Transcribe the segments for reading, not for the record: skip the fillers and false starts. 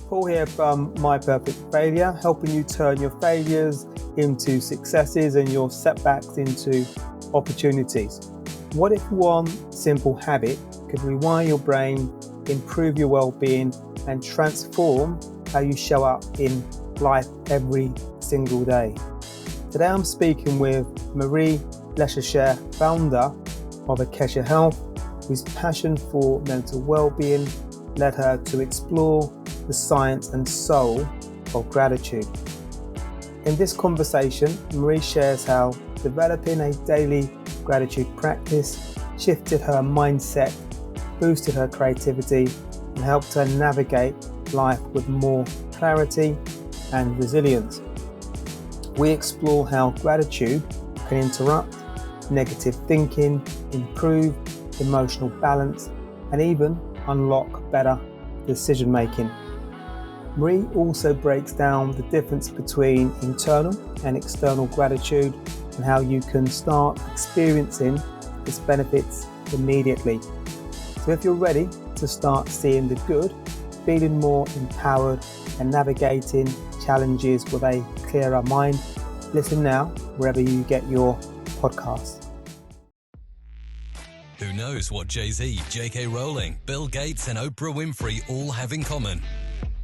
Paul here from My Perfect Failure, helping you turn your failures into successes and your setbacks into opportunities. What if one simple habit could rewire your brain, improve your well-being, and transform how you show up in life every single day? Today I'm speaking with Marie Lesaicherre, founder of Akesa Health, whose passion for mental well-being led her to explore the science and soul of gratitude. In this conversation, Marie shares how developing a daily gratitude practice shifted her mindset, boosted her creativity, and helped her navigate life with more clarity and resilience. We explore how gratitude can interrupt negative thinking, improve emotional balance, and even unlock better decision making. Marie also breaks down the difference between internal and external gratitude and how you can start experiencing its benefits immediately. So if you're ready to start seeing the good, feeling more empowered, and navigating challenges with a clearer mind, listen now wherever you get your podcasts. Who knows what Jay-Z, J.K. Rowling, Bill Gates and Oprah Winfrey all have in common?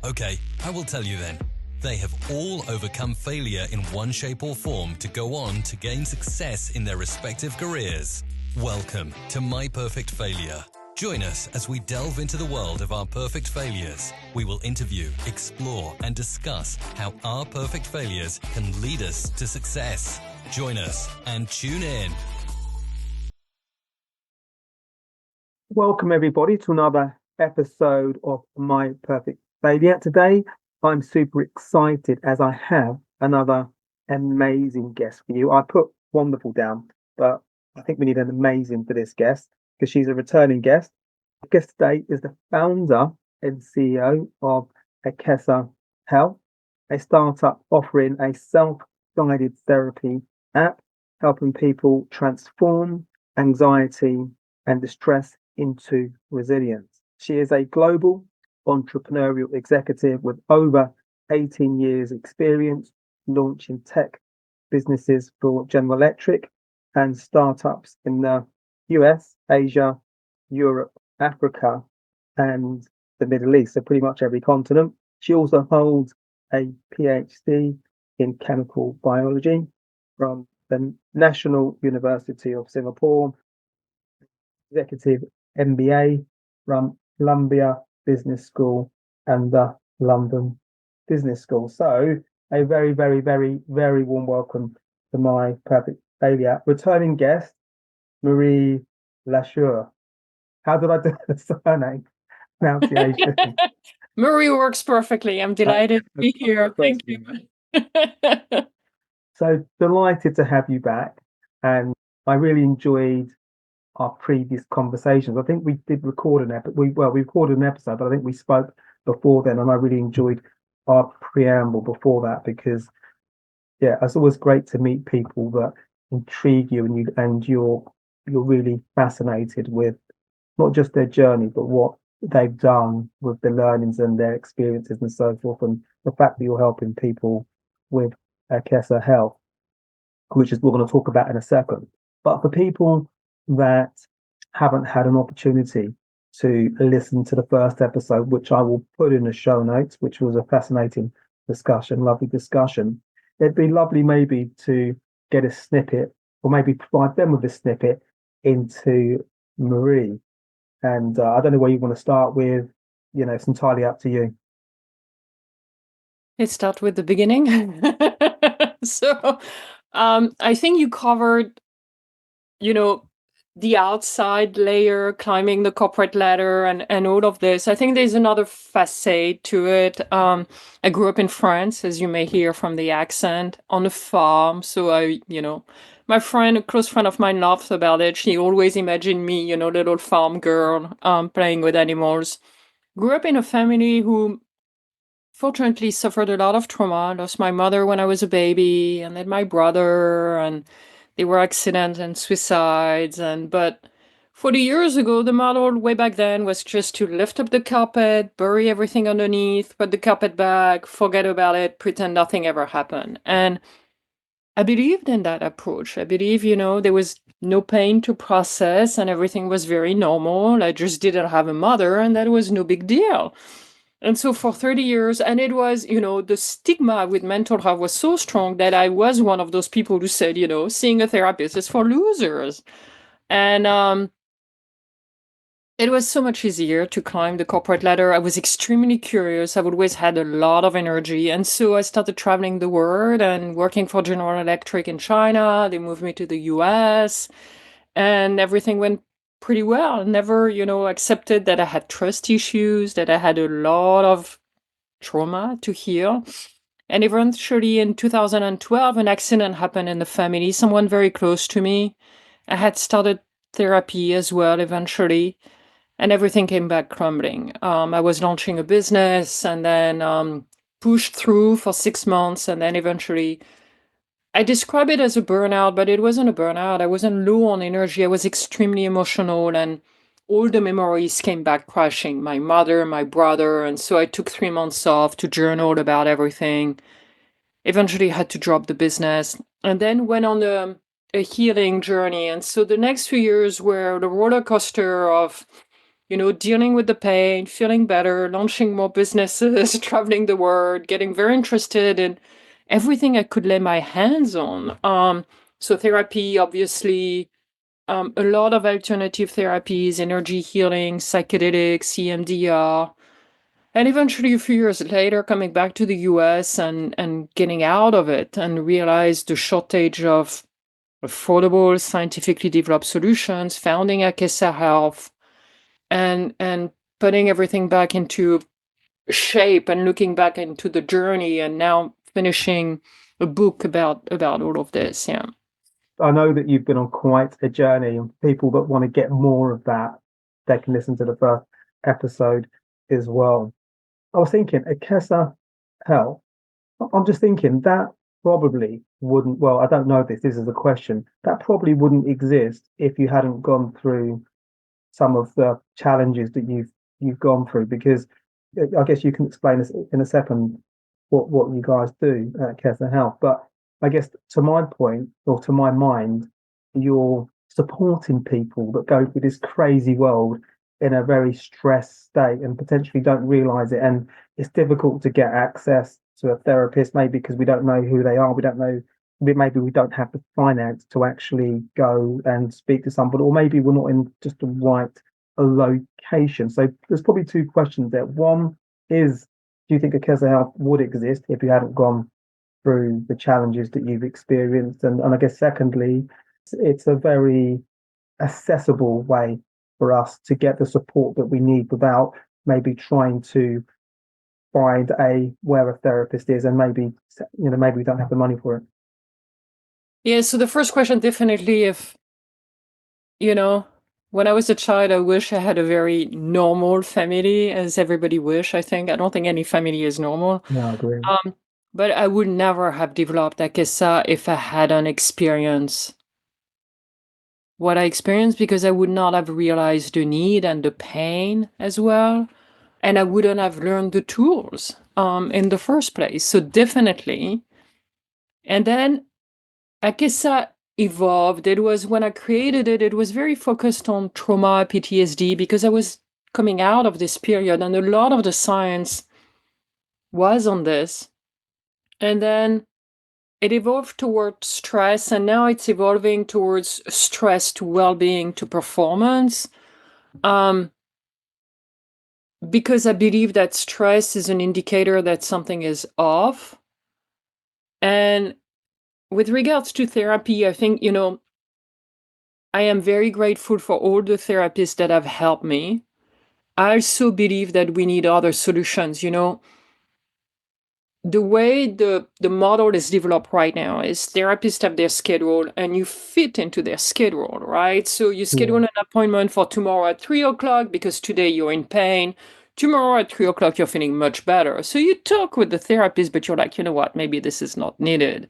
Okay, I will tell you then. They have all overcome failure in one shape or form to go on to gain success in their respective careers. Welcome to My Perfect Failure. Join us as we delve into the world of our perfect failures. We will interview, explore, and discuss how our perfect failures can lead us to success. Join us and tune in. Welcome everybody to another episode of My Perfect Failure. Today I'm super excited as I have another amazing guest for you. I put wonderful down, but I think we need an amazing for this guest because she's a returning guest. Our guest today is the founder and CEO of Akesa Health, a startup offering a self-guided therapy app helping people transform anxiety and distress into resilience. She is a global entrepreneurial executive with over 18 years experience launching tech businesses for General Electric and startups in the US, Asia, Europe, Africa, and the Middle East, so pretty much every continent. She also holds a PhD in chemical biology from the National University of Singapore, executive MBA from Columbia Business School and the London Business School. So a very, very, very, very warm welcome to My Perfect Failure. Returning guest, Marie Lesaicherre. How did I do the surname pronunciation? Marie works perfectly. I'm delighted to be here. Thank you. So delighted to have you back. And I really enjoyed our previous conversations. I think we did record an episode. We recorded an episode, but I think we spoke before then, and I really enjoyed our preamble before that because, yeah, it's always great to meet people that intrigue you and you're really fascinated with not just their journey, but what they've done with the learnings and their experiences and so forth, and the fact that you're helping people with Akesa Health, which is we're going to talk about in a second. But for people that haven't had an opportunity to listen to the first episode, which I will put in the show notes, which was a fascinating discussion, lovely discussion, it'd be lovely maybe to get a snippet or maybe provide them with a snippet into Marie. And I don't know where you want to start with, it's entirely up to you. Let's start with the beginning. So I think you covered, the outside layer, climbing the corporate ladder and all of this. I think there's another facet to it. I grew up in France, as you may hear from the accent, on a farm. So my friend, a close friend of mine, laughs about it. She always imagined me, little farm girl, playing with animals. Grew up in a family who fortunately suffered a lot of trauma. Lost my mother when I was a baby, and then my brother, and there were accidents and suicides. But 40 years ago, the model way back then was just to lift up the carpet, bury everything underneath, put the carpet back, forget about it, pretend nothing ever happened. And I believed in that approach. I believe, there was no pain to process and everything was very normal. I just didn't have a mother and that was no big deal. And so for 30 years, and it was, the stigma with mental health was so strong that I was one of those people who said, seeing a therapist is for losers. And it was so much easier to climb the corporate ladder. I was extremely curious. I've always had a lot of energy. And so I started traveling the world and working for General Electric in China. They moved me to the US and everything went pretty well. Never, accepted that I had trust issues, that I had a lot of trauma to heal. And eventually in 2012, an accident happened in the family, someone very close to me. I had started therapy as well eventually, and everything came back crumbling. I was launching a business and then pushed through for 6 months. And then eventually, I describe it as a burnout, but it wasn't a burnout. I wasn't low on energy. I was extremely emotional and all the memories came back crashing. My mother, my brother. And so I took 3 months off to journal about everything. Eventually had to drop the business and then went on a healing journey. And so the next few years were the roller coaster of dealing with the pain, feeling better, launching more businesses, traveling the world, getting very interested in everything I could lay my hands on. So therapy, obviously, a lot of alternative therapies, energy healing, psychedelics, EMDR. And eventually, a few years later, coming back to the US and getting out of it and realized the shortage of affordable, scientifically developed solutions, founding Akesa Health, and putting everything back into shape and looking back into the journey and now finishing a book about all of this. Yeah. I know that you've been on quite a journey, and people that want to get more of that, they can listen to the first episode as well. I was thinking, Akesa Health, I'm just thinking that probably wouldn't, well, I don't know if this is a question, that probably wouldn't exist if you hadn't gone through some of the challenges that you've gone through, because I guess you can explain this in a second what you guys do at Akesa Health. But I guess to my point, or to my mind, you're supporting people that go through this crazy world in a very stressed state and potentially don't realize it. And it's difficult to get access to a therapist, maybe because we don't know who they are. We don't know, maybe we don't have the finance to actually go and speak to somebody, or maybe we're not in just the right location. So there's probably two questions there. One is, do you think Akesa Health would exist if you hadn't gone through the challenges that you've experienced? And I guess secondly, it's a very accessible way for us to get the support that we need without maybe trying to find where a therapist is, and maybe maybe we don't have the money for it. Yeah, so the first question, definitely, if when I was a child, I wish I had a very normal family, as everybody wish, I think. I don't think any family is normal. No, I agree. But I would never have developed Akesa if I hadn't experienced what I experienced, because I would not have realized the need and the pain as well. And I wouldn't have learned the tools in the first place. So definitely. And then Akesa evolved. It was when I created it, it was very focused on trauma, PTSD, because I was coming out of this period and a lot of the science was on this. And then it evolved towards stress, and now it's evolving towards stress to well-being to performance. Because I believe that stress is an indicator that something is off. And with regards to therapy, I think, I am very grateful for all the therapists that have helped me. I also believe that we need other solutions. The way the model is developed right now is therapists have their schedule and you fit into their schedule, right? So you schedule an appointment for tomorrow at 3 o'clock because today you're in pain. Tomorrow at 3 o'clock, you're feeling much better. So you talk with the therapist, but you're like, you know what, maybe this is not needed.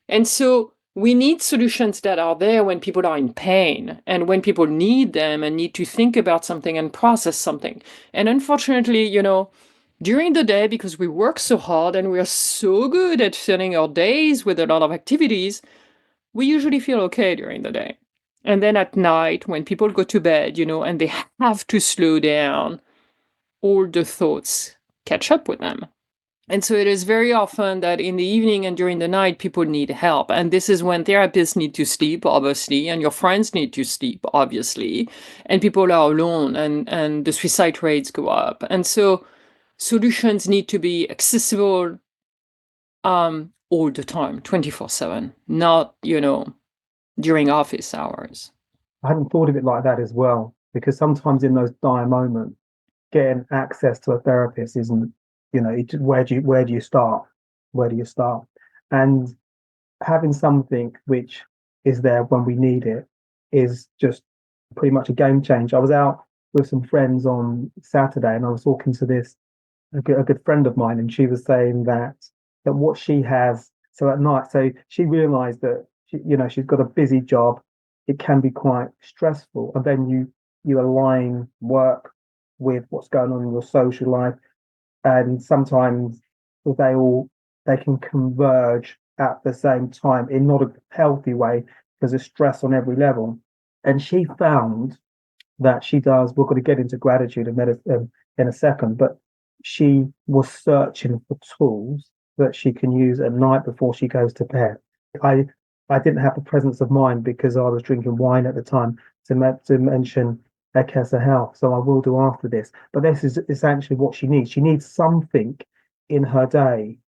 And so we need solutions that are there when people are in pain and when people need them and need to think about something and process something. And unfortunately, during the day, because we work so hard and we are so good at filling our days with a lot of activities, we usually feel okay during the day. And then at night, when people go to bed, and they have to slow down, all the thoughts catch up with them. And so it is very often that in the evening and during the night, people need help. And this is when therapists need to sleep, obviously, and your friends need to sleep, obviously, and people are alone and the suicide rates go up. And so solutions need to be accessible all the time, 24/7, not, during office hours. I hadn't thought of it like that as well, because sometimes in those dire moments, getting access to a therapist isn't, where do you start? Where do you start? And having something which is there when we need it is just pretty much a game changer. I was out with some friends on Saturday, and I was talking to a good friend of mine, and she was saying that what she has, so at night, so she realised that she's got a busy job. It can be quite stressful, and then you align work with what's going on in your social life, and sometimes they can converge at the same time in not a healthy way because of stress on every level. And she found that she does. We're going to get into gratitude and medicine in a second, but she was searching for tools that she can use at night before she goes to bed. I I didn't have the presence of mind because I was drinking wine at the time to mention Akesa Health, so I will do after this. But this is essentially what she needs. She needs something in her day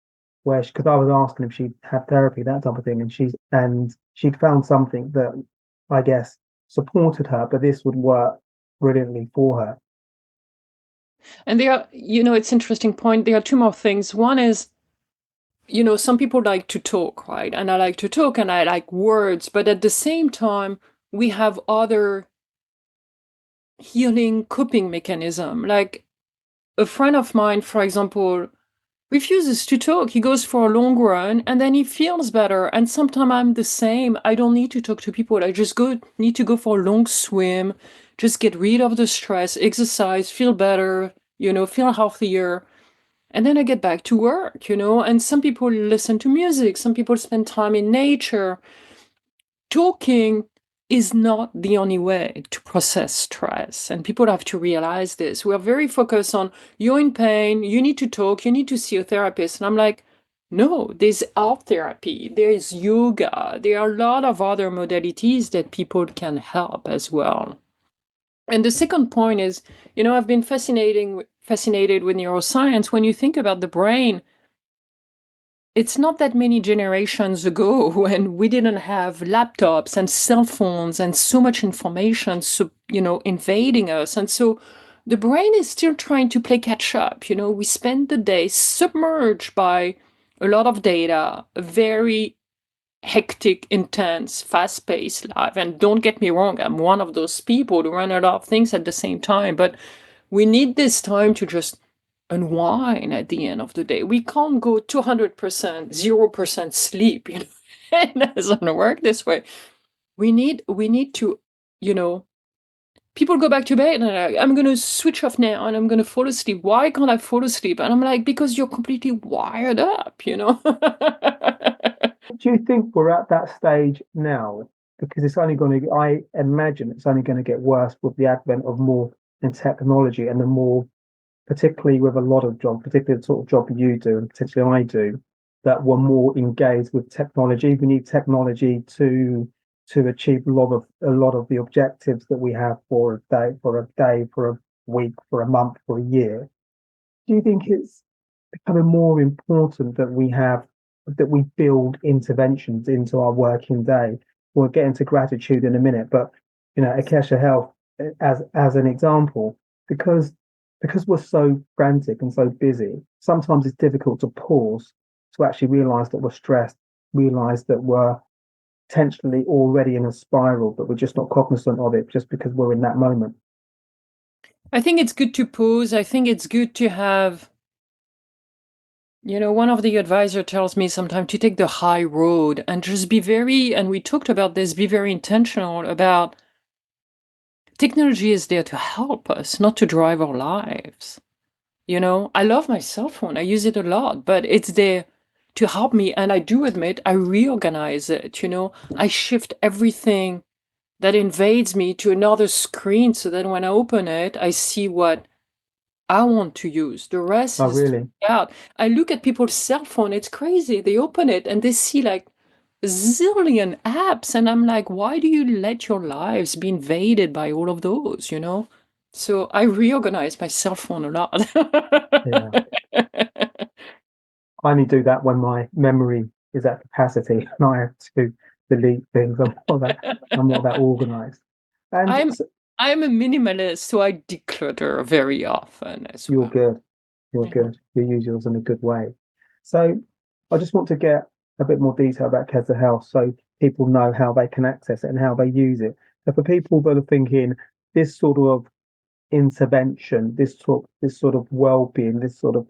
where, because I was asking if she'd had therapy, that type of thing, and she'd found something that I guess supported her, but this would work brilliantly for her. And there are, it's interesting point. There are two more things. One is, some people like to talk, right? And I like to talk and I like words, but at the same time, we have other healing coping mechanism. Like a friend of mine, for example, refuses to talk. He goes for a long run and then he feels better. And sometimes I'm the same. I don't need to talk to people. I just need to go for a long swim, just get rid of the stress, exercise, feel better, feel healthier. And then I get back to work, and some people listen to music, some people spend time in nature. Talking is not the only way to process stress. And people have to realize this. We are very focused on you're in pain, you need to talk, you need to see a therapist. And I'm like, no, there's art therapy, there is yoga, there are a lot of other modalities that people can help as well. And the second point is, I've been fascinated with neuroscience. When you think about the brain, it's not that many generations ago when we didn't have laptops and cell phones and so much information, invading us. And so the brain is still trying to play catch up. We spend the day submerged by a lot of data, a very hectic, intense, fast-paced life. And don't get me wrong, I'm one of those people who run a lot of things at the same time. But we need this time to just unwind at the end of the day. We can't go 200%, 0% sleep. It doesn't work this way. We need to, people go back to bed and like, I'm going to switch off now and I'm going to fall asleep. Why can't I fall asleep? And I'm like, because you're completely wired up. Do you think we're at that stage now? Because it's only going to, I imagine it's only going to get worse with the advent of more in technology and the more, particularly with a lot of jobs, particularly the sort of job you do and particularly I do, that we're more engaged with technology. We need technology to achieve a lot of the objectives that we have for a day, for a week, for a month, for a year. Do you think it's becoming more important that we build interventions into our working day? We'll get into gratitude in a minute, but Akesha Health as an example, because we're so frantic and so busy, sometimes it's difficult to pause to actually realize that we're stressed, realize that we're potentially already in a spiral, but we're just not cognizant of it just because we're in that moment. I think it's good to pause. I think it's good to have One of the advisor tells me sometimes to take the high road and just be very, and we talked about this, be very intentional about technology is there to help us, not to drive our lives. I love my cell phone. I use it a lot, but it's there to help me. And I do admit I reorganize it. I shift everything that invades me to another screen so that when I open it, I see what I want to use. The rest Oh, is really? out. I look at people's cell phone. It's crazy. They open it and they see like zillion apps. And I'm like, why do you let your lives be invaded by all of those? So I reorganize my cell phone a lot. Yeah. I only do that when my memory is at capacity and I have to delete things. I'm not that organized. And I'm so I'm a minimalist, so I declutter very often as you're well. good. You're Mhm. good. You use yours in a good way. So I just want to get a bit more detail about Akesa Health so people know how they can access it and how they use it. So for people that are thinking this sort of intervention, this sort of well-being, this sort of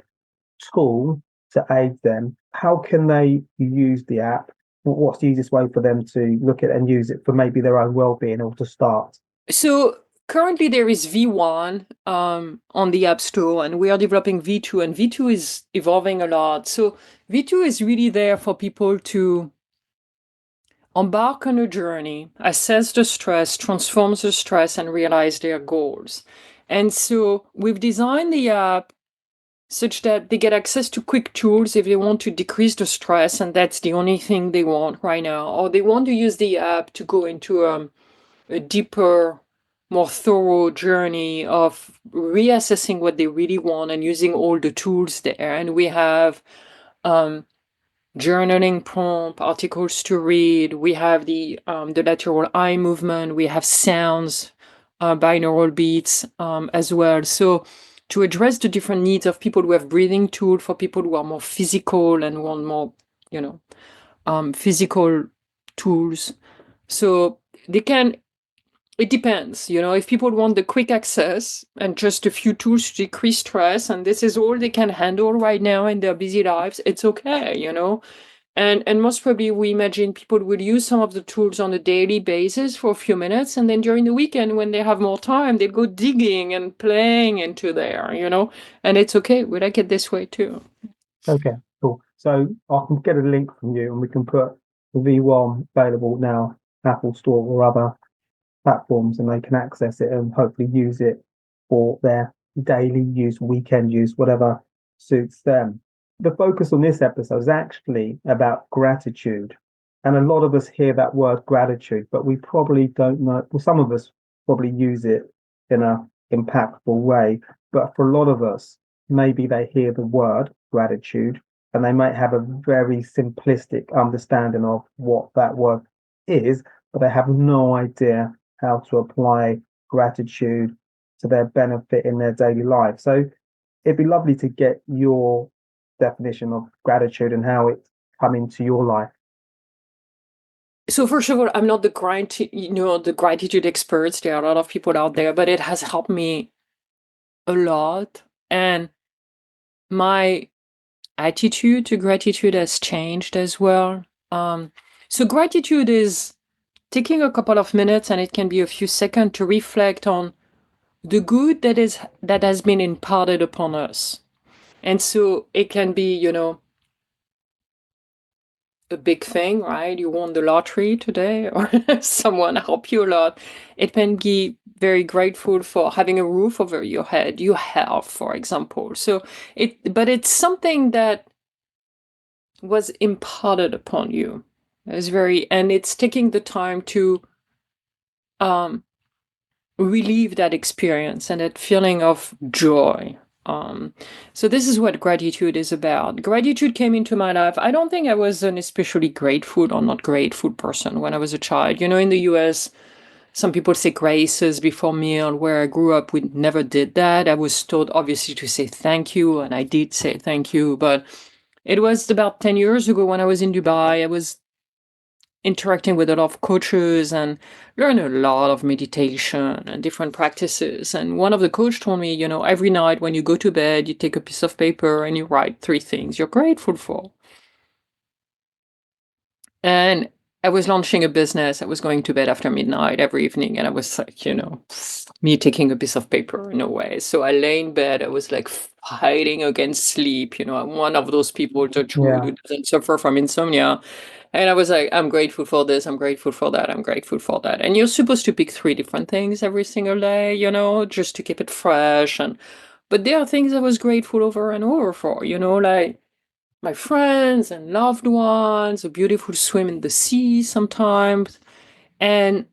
tool to aid them, how can they use the app? What's the easiest way for them to look at it and use it for maybe their own well-being or to start? So currently there is V1 on the App Store, and we are developing V2, and V2 is evolving a lot. So V2 is really there for people to embark on a journey, assess the stress, transform the stress, and realize their goals. And so we've designed the app such that they get access to quick tools if they want to decrease the stress, and that's the only thing they want right now, or they want to use the app to go into a deeper, more thorough journey of reassessing what they really want and using all the tools there. And we have um, journaling prompt, articles to read. We have the lateral eye movement. We have sounds, binaural beats as well. So to address the different needs of people who have breathing tool, for people who are more physical and want more, physical tools. So they can it depends, if people want the quick access and just a few tools to decrease stress, and this is all they can handle right now in their busy lives, it's okay. And most probably we imagine people will use some of the tools on a daily basis for a few minutes, and then during the weekend when they have more time, they go digging and playing into there. And it's okay. We like it this way too. Okay, cool. So I can get a link from you and we can put the V1 available now, Apple Store or other platforms, and they can access it and hopefully use it for their daily use, weekend use, whatever suits them. The focus on this episode is actually about gratitude. And a lot of us hear that word gratitude, but we probably don't know. Well, some of us probably use it in a impactful way, but for a lot of us, maybe they hear the word gratitude and they might have a very simplistic understanding of what that word is, but they have no idea how to apply gratitude to their benefit in their daily life. So it'd be lovely to get your definition of gratitude and how it's come into your life. So first of all, I'm not the gratitude experts. There are a lot of people out there, but it has helped me a lot. And my attitude to gratitude has changed as well. So gratitude is taking a couple of minutes, and it can be a few seconds, to reflect on the good that has been imparted upon us. And so it can be, a big thing, right? You won the lottery today, or someone helped you a lot. It can be very grateful for having a roof over your head, your health, for example. But it's something that was imparted upon you. And it's taking the time to um, relieve that experience and that feeling of joy. Um, so this is what gratitude is about. Gratitude came into my life. I don't think I was an especially grateful or not grateful person when I was a child. In the US, some people say graces before meal. Where I grew up, we never did that. I was taught obviously to say thank you, and I did say thank you. But it was about 10 years ago when I was in Dubai. I was interacting with a lot of coaches and learn a lot of meditation and different practices. And one of the coach told me, every night when you go to bed, you take a piece of paper and you write 3 things you're grateful for. And I was launching a business. I was going to bed after midnight every evening. And I was like, me taking a piece of paper, no way. So I lay in bed. I was like fighting against sleep. I'm one of those people who doesn't suffer from insomnia. And I was like, I'm grateful for this. I'm grateful for that. I'm grateful for that. And you're supposed to pick 3 different things every single day, just to keep it fresh. But there are things I was grateful over and over for, like my friends and loved ones, a beautiful swim in the sea sometimes. And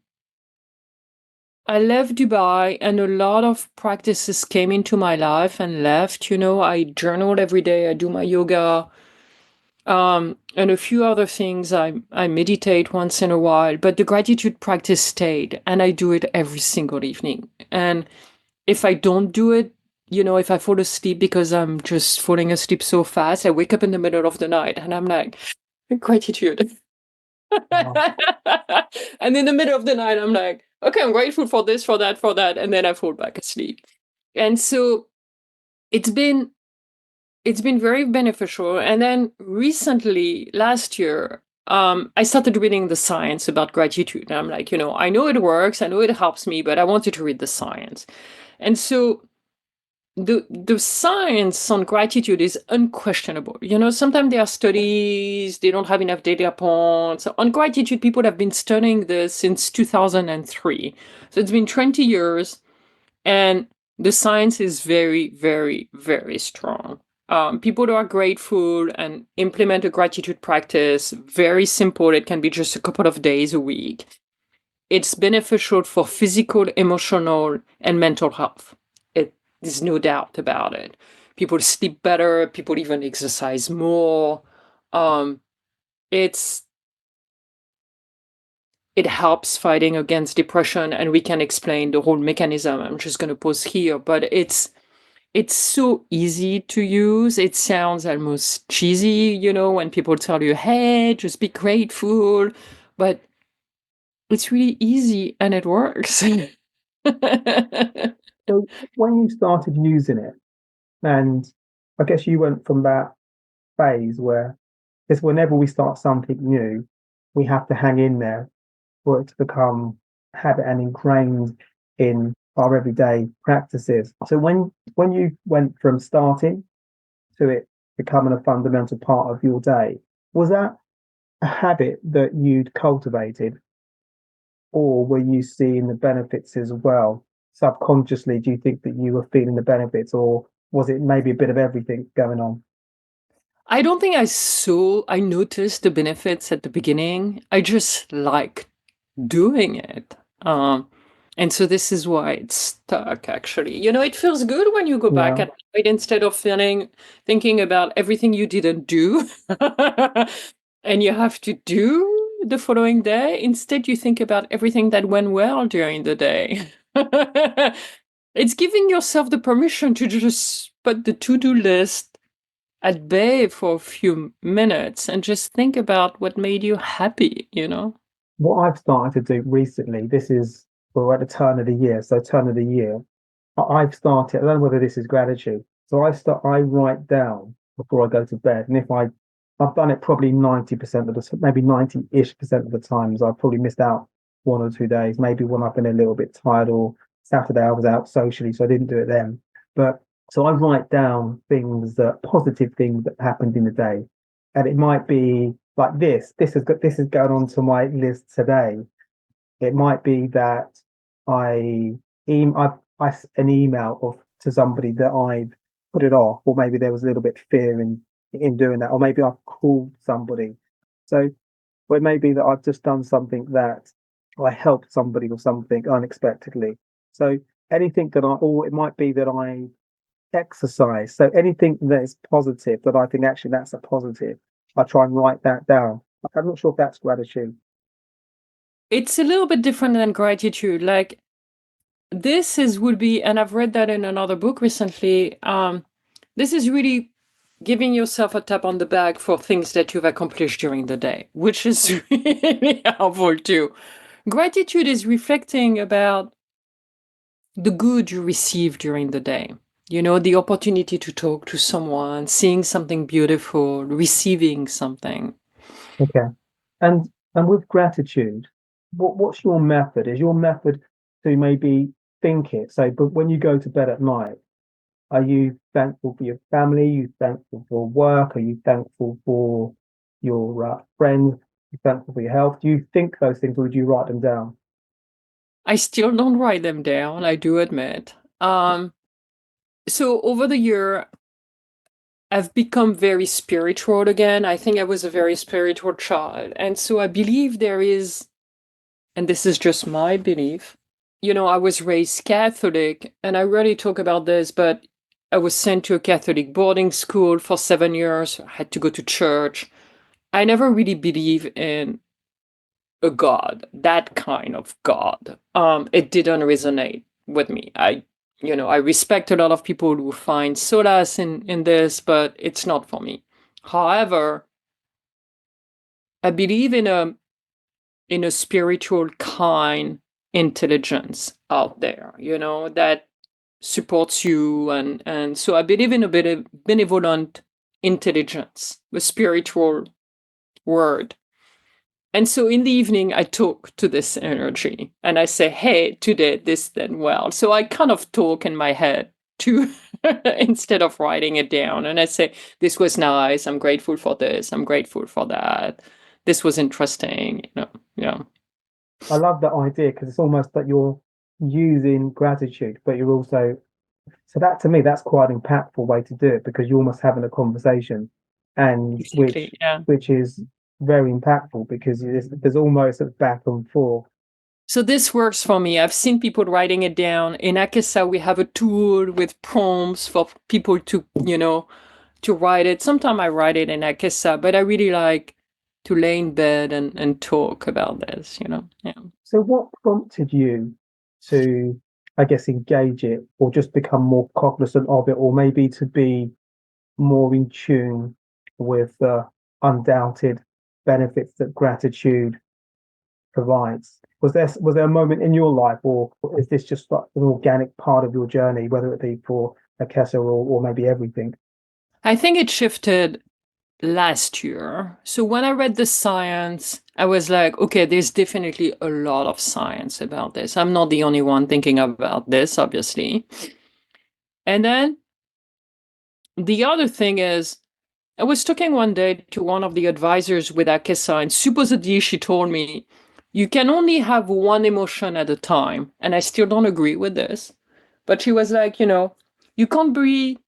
I left Dubai and a lot of practices came into my life and left. I journal every day, I do my yoga, and a few other things. I meditate once in a while, but the gratitude practice stayed and I do it every single evening. And if I don't do it, if I fall asleep because I'm just falling asleep so fast, I wake up in the middle of the night and I'm like, gratitude. Wow. And in the middle of the night, I'm like, okay, I'm grateful for this, for that, for that. And then I fall back asleep. And so it's been very beneficial. And then recently, last year, I started reading the science about gratitude. And I'm like, I know it works, I know it helps me, but I wanted to read the science. And so the science on gratitude is unquestionable. Sometimes there are studies, they don't have enough data points. On gratitude, people have been studying this since 2003. So it's been 20 years, and the science is very, very, very strong. People who are grateful and implement a gratitude practice, very simple. It can be just a couple of days a week. It's beneficial for physical, emotional, and mental health. There's no doubt about it. People sleep better. People even exercise more. It's it helps fighting against depression, and we can explain the whole mechanism. I'm just going to pause here, but it's so easy to use. It sounds almost cheesy, when people tell you, "Hey, just be grateful," but it's really easy and it works. So when you started using it, and I guess you went from that phase where it's whenever we start something new, we have to hang in there for it to become habit and ingrained in our everyday practices. So when you went from starting to it becoming a fundamental part of your day, was that a habit that you'd cultivated, or were you seeing the benefits as well? Subconsciously, do you think that you were feeling the benefits, or was it maybe a bit of everything going on? I don't think I noticed the benefits at the beginning. I just liked doing it. And so this is why it's stuck, actually. It feels good when you go back Yeah. at night instead of thinking about everything you didn't do and you have to do the following day. Instead, you think about everything that went well during the day. It's giving yourself the permission to just put the to-do list at bay for a few minutes and just think about what made you happy. What I've started to do recently, this is we're at the turn of the year. So turn of the year, I've started. I don't know whether this is gratitude. So I write down before I go to bed, and I've done it probably 90% of maybe 90-ish% of the times. I've probably missed out 1 or 2 days, maybe when I've been a little bit tired, or Saturday I was out socially, so I didn't do it then. But so I write down positive things that happened in the day, and it might be like this. This is going on to my list today. It might be that I an email to somebody that I've put it off, or maybe there was a little bit of fear in doing that, or maybe I've called somebody. So, or it may be that I've just done something that I helped somebody or something unexpectedly. So or it might be that I exercise. So anything that is positive that I think actually that's a positive, I try and write that down. I'm not sure if that's gratitude. It's a little bit different than gratitude. Like would be, and I've read that in another book recently. This is really giving yourself a tap on the back for things that you've accomplished during the day, which is really helpful too. Gratitude is reflecting about the good you receive during the day. You know, the opportunity to talk to someone, seeing something beautiful, receiving something. Okay. And with gratitude, what's your method? Is your method to maybe think it? So, but when you go to bed at night, are you thankful for your family? Are you thankful for work? Are you thankful for your friends? Are you thankful for your health? Do you think those things, or do you write them down? I still don't write them down, I do admit. So over the year, I've become very spiritual again. I think I was a very spiritual child. And so I believe there is, and this is just my belief, you know, I was raised Catholic, and I rarely talk about this, but I was sent to a Catholic boarding school for 7 years. I had to go to church. I never really believe in a God, that kind of God. It didn't resonate with me. I respect a lot of people who find solace in this, but it's not for me. However, I believe in a spiritual kind intelligence out there, you know, that supports you, and so I believe in a bit of benevolent intelligence, the spiritual word. And so in the evening, I talk to this energy and I say, hey, today this, then well. So I kind of talk in my head to instead of writing it down. And I say, this was nice. I'm grateful for this. I'm grateful for that. This was interesting. You know, yeah. I love that idea because it's almost that you're using gratitude, but you're also, so that to me, that's quite an impactful way to do it because you're almost having a conversation, and Exactly. Yeah. which is very impactful because there's almost a back and forth. So this works for me. I've seen people writing it down. In Akesa, we have a tool with prompts for people to, to write it. Sometimes I write it in Akesa, but I really like to lay in bed and talk about this, you know. Yeah. So what prompted you to, I guess, engage it or just become more cognizant of it, or maybe to be more in tune with the undoubted benefits that gratitude provides? Was there a moment in your life, or is this just like an organic part of your journey, whether it be for Akessa or maybe everything? I think it shifted last year. So when I read the science, I was like, okay, there's definitely a lot of science about this. I'm not the only one thinking about this, obviously. And then the other thing is, I was talking one day to one of the advisors with Akesa, and supposedly she told me, you can only have one emotion at a time. And I still don't agree with this. But she was like, you can't be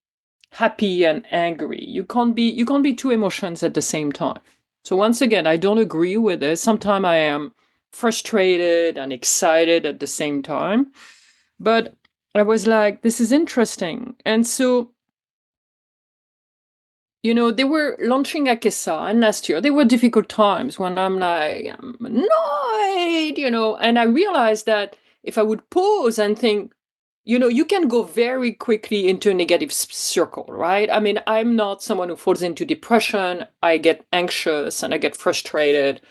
happy and angry. You can't be two emotions at the same time. So once again, I don't agree with this. Sometimes I am frustrated and excited at the same time. But I was like, this is interesting. And so they were launching Akesa, and last year there were difficult times when I'm annoyed, and I realized that if I would pause and think, you can go very quickly into a negative circle, right? I mean, I'm not someone who falls into depression. I get anxious and I get frustrated,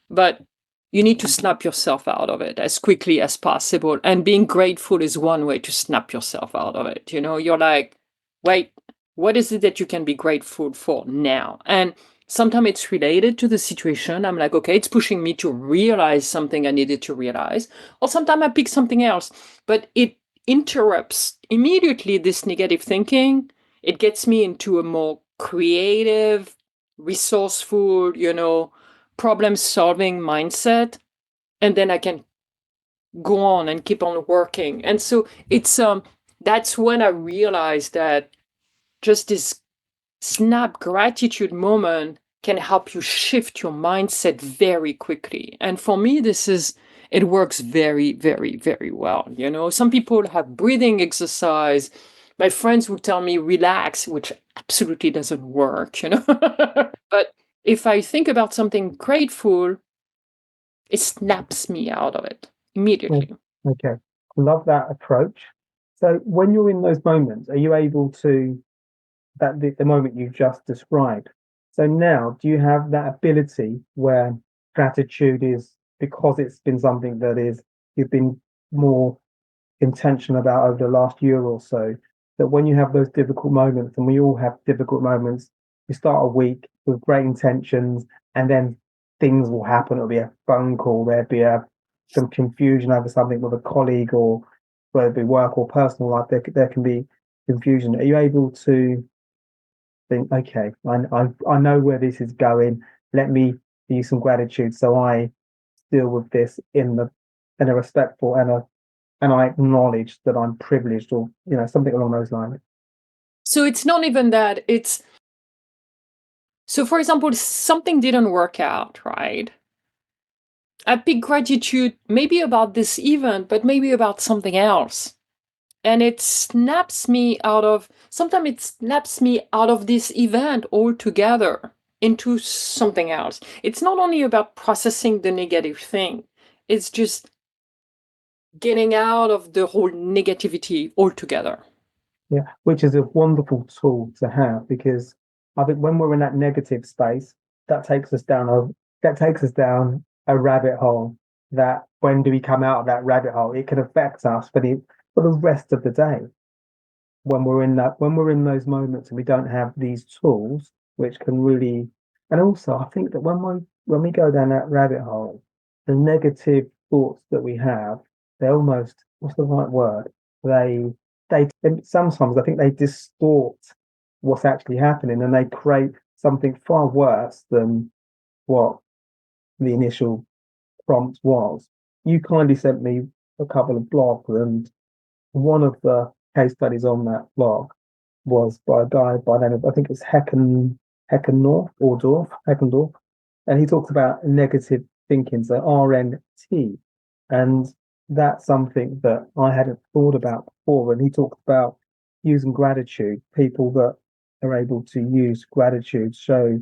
but you need to snap yourself out of it as quickly as possible. And being grateful is one way to snap yourself out of it. You're like, wait, what is it that you can be grateful for now? And sometimes it's related to the situation. I'm like, okay, it's pushing me to realize something I needed to realize. Or sometimes I pick something else, but it interrupts immediately this negative thinking. It gets me into a more creative, resourceful, problem solving mindset, and then I can go on and keep on working. And so it's that's when I realized that just this snap gratitude moment can help you shift your mindset very quickly. And for me, it works very, very, very well. Some people have breathing exercise. My friends would tell me relax, which absolutely doesn't work. But if I think about something grateful, it snaps me out of it Mm. immediately. Okay, love that approach. So when you're in those moments, are you able to that the moment you've just described. So now, do you have that ability where gratitude is, because it's been something that is you've been more intentional about over the last year or so, that when you have those difficult moments, and we all have difficult moments, you start a week with great intentions, and then things will happen. It'll be a phone call, there'll be some confusion over something with a colleague, or whether it be work or personal life, there can be confusion. Are you able to think, okay, I know where this is going. Let me use some gratitude so I deal with this in a respectful and I acknowledge that I'm privileged, or something along those lines. So it's not even that. So for example, something didn't work out, right? I pick gratitude maybe about this event, but maybe about something else. And sometimes it snaps me out of this event altogether into something else. It's not only about processing the negative thing, it's just getting out of the whole negativity altogether. Yeah, which is a wonderful tool to have, because I think when we're in that negative space, that takes us down a rabbit hole. That when do we come out of that rabbit hole? It can affect us for the rest of the day. When we're in those moments and we don't have these tools, which can really, and also I think that when we go down that rabbit hole, the negative thoughts that we have, they almost, what's the right word? They sometimes I think they distort what's actually happening, and they create something far worse than what the initial prompt was. You kindly sent me a couple of blogs, and one of the case studies on that blog was by a guy by the name of, I think it's Heckendorf, and he talks about negative thinking, so RNT, and that's something that I hadn't thought about before. And he talks about using gratitude. People that are able to use gratitude show,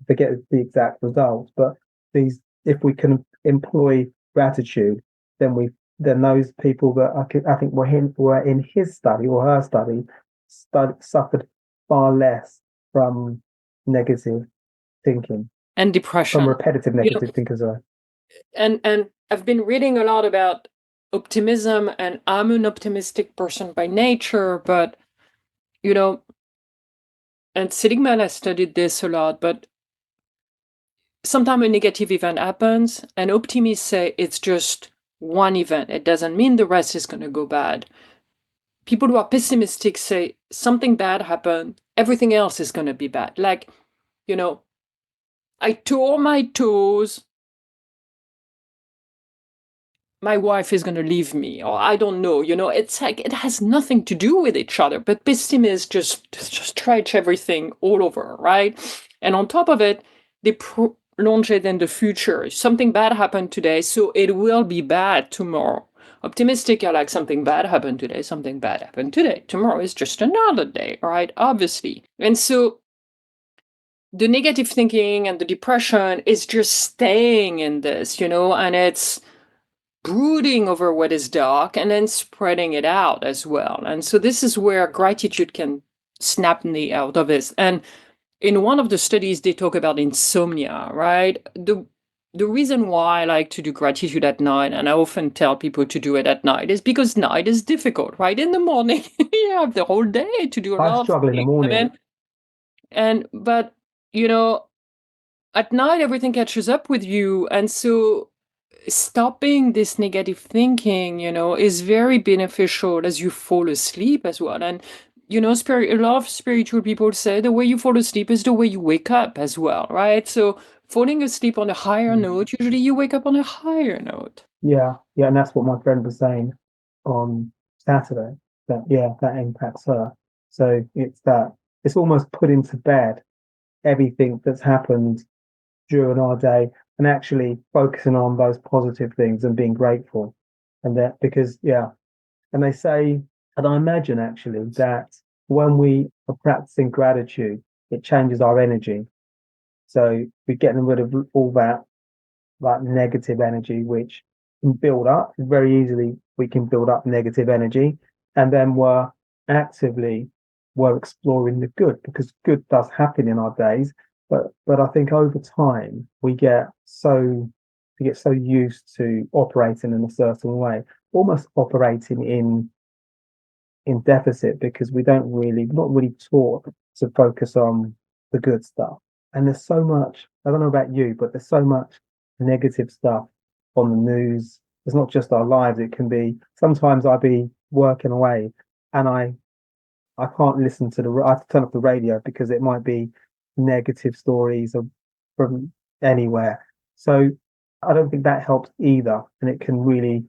forget the exact results, but if we can employ gratitude, then those people that I think were in his study or her study suffered far less from negative thinking And depression. From repetitive negative thinking, sorry. And I've been reading a lot about optimism, and I'm an optimistic person by nature, but and Seligman has studied this a lot, but sometimes a negative event happens and optimists say it's just one event. It doesn't mean the rest is going to go bad. People who are pessimistic say something bad happened, everything else is going to be bad. Like, I tore my toes, my wife is going to leave me, or I don't know, it's like it has nothing to do with each other. But pessimists just stretch everything all over, right? And on top of it, they prolonge it in the future. Something bad happened today, so it will be bad tomorrow. Optimistic are like, something bad happened today, something bad happened today. Tomorrow is just another day, right? Obviously. And so the negative thinking and the depression is just staying in this, and it's brooding over what is dark and then spreading it out as well. And so this is where gratitude can snap me out of this. And in one of the studies, they talk about insomnia, right? The reason why I like to do gratitude at night, and I often tell people to do it at night, is because night is difficult, right? In the morning, you have the whole day to do a lot I struggle in the morning. But at night, everything catches up with you. And so stopping this negative thinking, is very beneficial as you fall asleep as well. And, a lot of spiritual people say the way you fall asleep is the way you wake up as well, right? So falling asleep on a higher note, usually you wake up on a higher note. Yeah, and that's what my friend was saying on Saturday, that impacts her. So it's almost putting to bed everything that's happened during our day, and actually focusing on those positive things and being grateful. And that, because and they say, and I imagine actually that when we are practicing gratitude, it changes our energy. So we're getting rid of all that negative energy, which can build up very easily. We can build up negative energy, and then we're actively were exploring the good, because good does happen in our days. But I think over time we get so used to operating in a certain way, almost operating in deficit, because not really taught to focus on the good stuff. And there's so much, I don't know about you, but there's so much negative stuff on the news. It's not just our lives. It can be, sometimes I'll be working away and I can't listen to I have to turn off the radio because it might be negative stories from anywhere. So I don't think that helps either. And it can really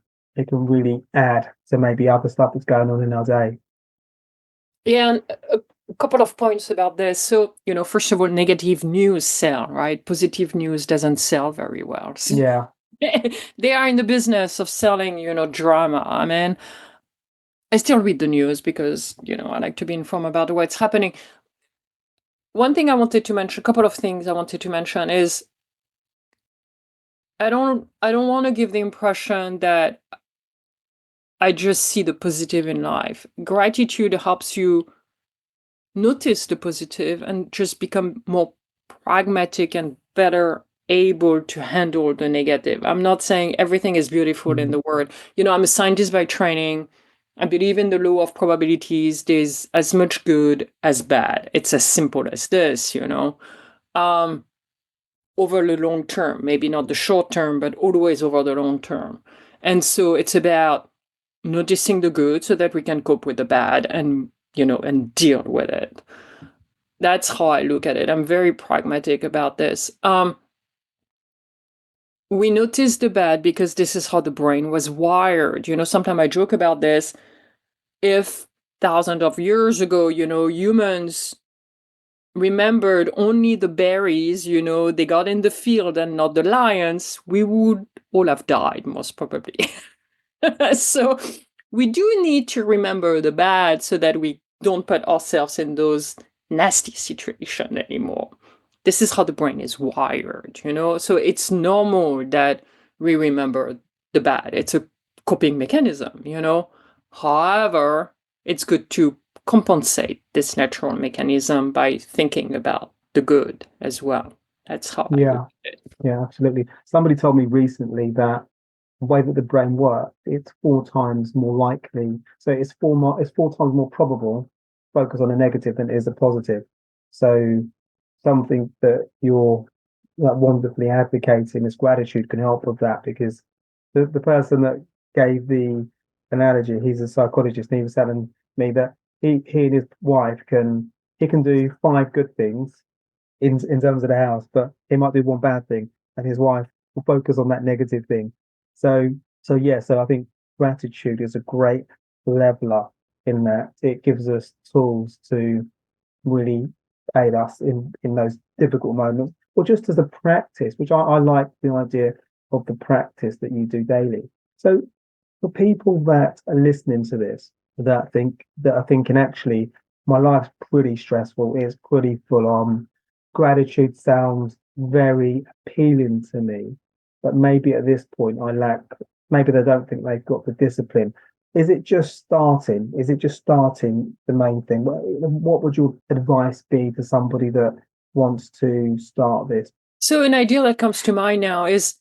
add to maybe other stuff that's going on in our day. Yeah, and a couple of points about this. So, first of all, negative news sell, right? Positive news doesn't sell very well. So Yeah. they are in the business of selling, drama. I mean, I still read the news because, I like to be informed about what's happening. One thing I wanted to mention, a couple of things I wanted to mention is I don't want to give the impression that I just see the positive in life. Gratitude helps you notice the positive and just become more pragmatic and better able to handle the negative. I'm not saying everything is beautiful in the world. I'm a scientist by training. I believe in the law of probabilities. There's as much good as bad. It's as simple as this, over the long term, maybe not the short term, but always over the long term. And so it's about noticing the good so that we can cope with the bad and deal with it. That's how I look at it. I'm very pragmatic about this. We notice the bad because this is how the brain was wired. Sometimes I joke about this. If thousands of years ago, humans remembered only the berries, they got in the field and not the lions, we would all have died, most probably. So we do need to remember the bad so that we don't put ourselves in those nasty situations anymore. This is how the brain is wired, so it's normal that we remember the bad. It's a coping mechanism, However, it's good to compensate this natural mechanism by thinking about the good as well. That's how I look at it. Yeah, absolutely. Somebody told me recently that the way that the brain works, it's 4 times more likely. So it's 4 times more probable to focus on a negative than it is a positive. So something that you're wonderfully advocating is gratitude can help with that, because the person that gave the analogy, he's a psychologist, and he was telling me that he and his wife can do 5 good things in terms of the house, but he might do one bad thing, and his wife will focus on that negative thing. So I think gratitude is a great leveler in that it gives us tools to really aid us in those difficult moments, or just as a practice, which I like the idea of the practice that you do daily. So for people that are listening to this, that are thinking, actually, my life's pretty stressful, it's pretty full on. Gratitude sounds very appealing to me, but maybe at this point maybe they don't think they've got the discipline. Is it just starting? The main thing? What would your advice be to somebody that wants to start this? So an idea that comes to mind now is,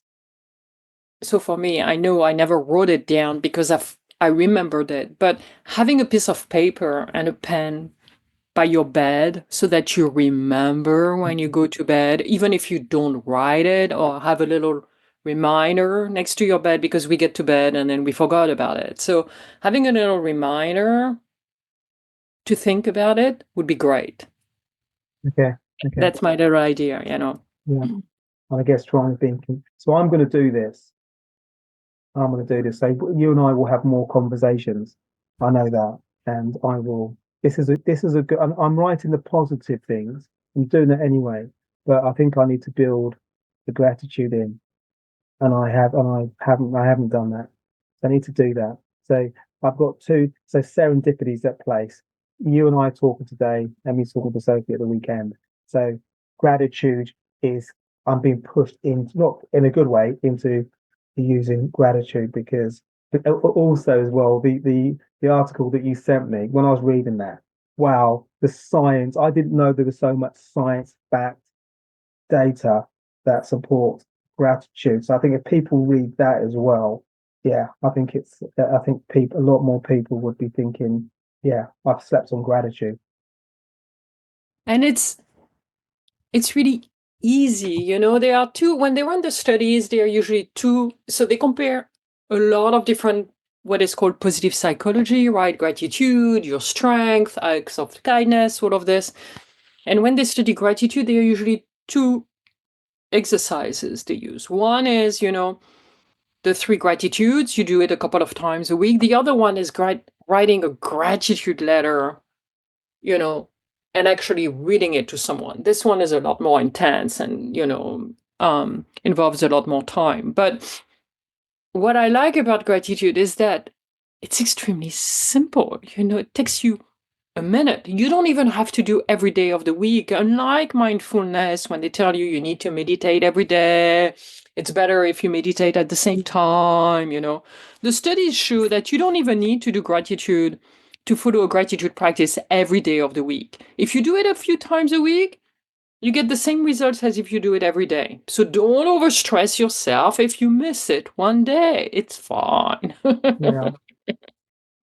so for me, I know I never wrote it down because I remembered it, but having a piece of paper and a pen by your bed so that you remember when you go to bed, even if you don't write it, or have a little reminder next to your bed, because we get to bed and then we forgot about it. So having a little reminder to think about it would be great. Okay. That's my little idea, Yeah. I guess try and think. So I'm going to do this. So you and I will have more conversations. I know that, and I will. This is a good. I'm writing the positive things. I'm doing it anyway, but I think I need to build the gratitude in, and I haven't done that. So I need to do that. So I've got so serendipities at place. You and I are talking today, and we talking to Sophie at the weekend. So gratitude is, I'm being pushed in, not in a good way, into using gratitude, because also as well, the article that you sent me, when I was reading that, wow, the science. I didn't know there was so much science-backed data that supports gratitude. So I think if people read that as well, yeah, I think people, a lot more people would be thinking, yeah, I've slept on gratitude. And it's really easy. There are two, when they run the studies, there are usually two. So they compare a lot of different, what is called positive psychology, right? Gratitude, your strength, acts of kindness, all of this. And when they study gratitude, there are usually two exercises they use. One is, the 3 gratitudes. You do it a couple of times a week. The other one is writing a gratitude letter, you know, and actually reading it to someone. This one is a lot more intense and, involves a lot more time. But what I like about gratitude is that it's extremely simple. It takes you a minute. You don't even have to do every day of the week. Unlike mindfulness, when they tell you you need to meditate every day, it's better if you meditate at the same time. The studies show that you don't even need to do gratitude to follow a gratitude practice every day of the week. If you do it a few times a week, you get the same results as if you do it every day. So don't overstress yourself if you miss it one day. It's fine. Yeah,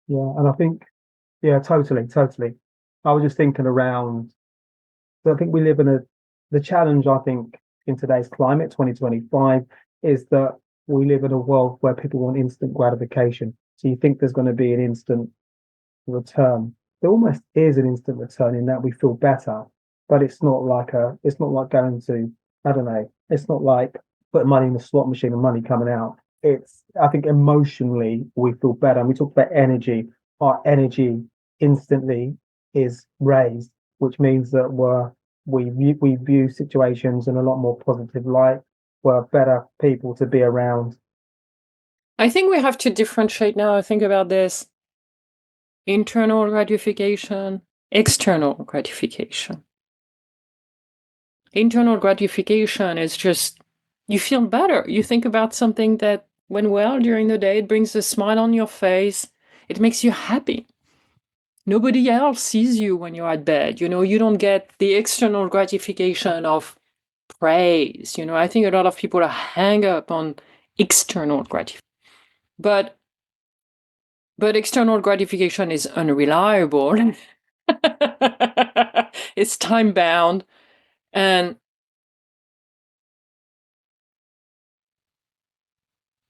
yeah. And I think, yeah, totally, totally. I was just thinking around, so I think we live in the challenge, I think, in today's climate, 2025, is that we live in a world where people want instant gratification. So you think there's going to be an instant return. There almost is an instant return in that we feel better, but it's not like going to, I don't know, it's not like putting money in the slot machine and money coming out. I think emotionally we feel better. And we talk about energy. Our energy instantly is raised, which means that we view situations in a lot more positive light. We're better people to be around. I think we have to differentiate now. I think about this internal gratification, external gratification. Internal gratification is just you feel better. You think about something that went well during the day, it brings a smile on your face, it makes you happy. Nobody else sees you when you're at bed. You don't get the external gratification of praise. I think a lot of people are hang up on external gratification. But external gratification is unreliable. It's time bound and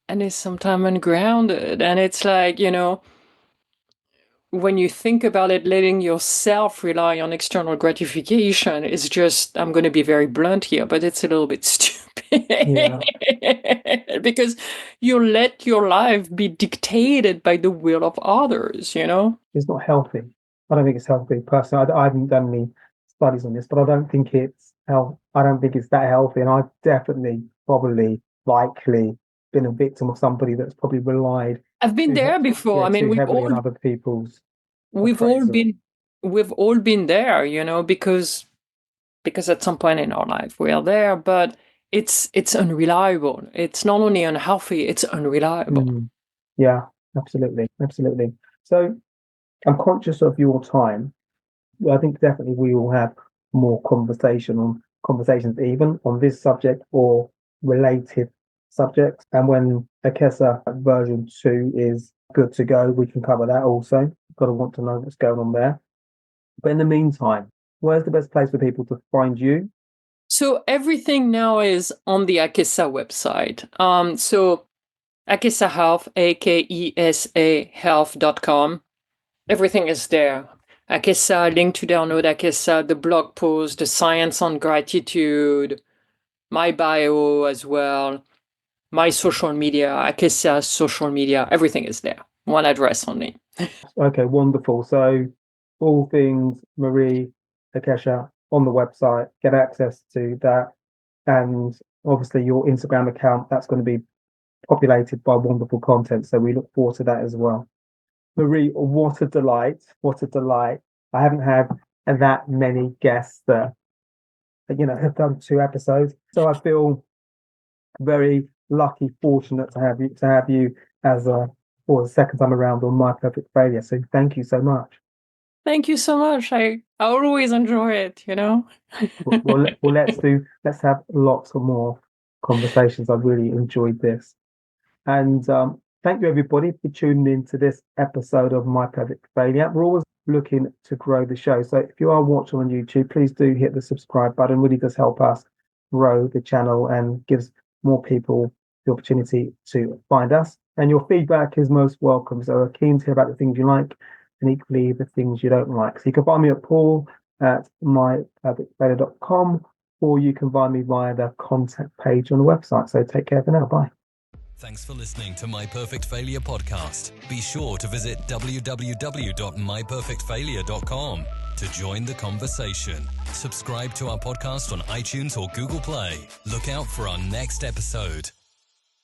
is sometimes ungrounded. And it's like, when you think about it, letting yourself rely on external gratification is just, I'm going to be very blunt here, but it's a little bit stupid. Yeah, Because you let your life be dictated by the will of others. it's not healthy. I don't think it's healthy personally. I haven't done any studies on this, but I don't think it's health. I don't think it's that healthy. And I've definitely, probably, likely been a victim of somebody that's probably relied I've been there before. yeah, I mean, too heavily on other people's we've all appraisal. been we've all been there, because at some point in our life we are there, but it's unreliable. It's not only unhealthy, it's unreliable. Mm, yeah, absolutely, absolutely. So I'm conscious of your time. I think definitely we will have more conversations even on this subject or related subjects. And when Akesa version 2 is good to go, we can cover that also. Got to want to know what's going on there. But in the meantime, where's the best place for people to find you? So everything now is on the Akesa website. So Akesa Health, Akesa health.com. Everything is there. Akesa, link to download Akesa, the blog post, the science on gratitude, my bio as well, my social media, Akesa social media, everything is there. One address only. Okay, wonderful. So all things Marie Lesaicherre on the website, get access to that. And obviously your Instagram account, that's going to be populated by wonderful content. So we look forward to that as well. Marie, what a delight. What a delight. I haven't had that many guests that, have done 2 episodes. So I feel very lucky, fortunate to have you as for the second time around on My Perfect Failure. So thank you so much. Thank you so much. I always enjoy it, you know. Well, let's have lots of more conversations. I really enjoyed this. And thank you, everybody, for tuning in to this episode of My Perfect Failure. We're always looking to grow the show. So if you are watching on YouTube, please do hit the subscribe button. It really does help us grow the channel and gives more people the opportunity to find us. And your feedback is most welcome. So we're keen to hear about the things you like and equally the things you don't like. So you can find me at paul@myperfectfailure.com, or you can find me via the contact page on the website. So take care for now. Bye. Thanks for listening to My Perfect Failure podcast. Be sure to visit www.myperfectfailure.com to join the conversation. Subscribe to our podcast on iTunes or Google Play. Look out for our next episode.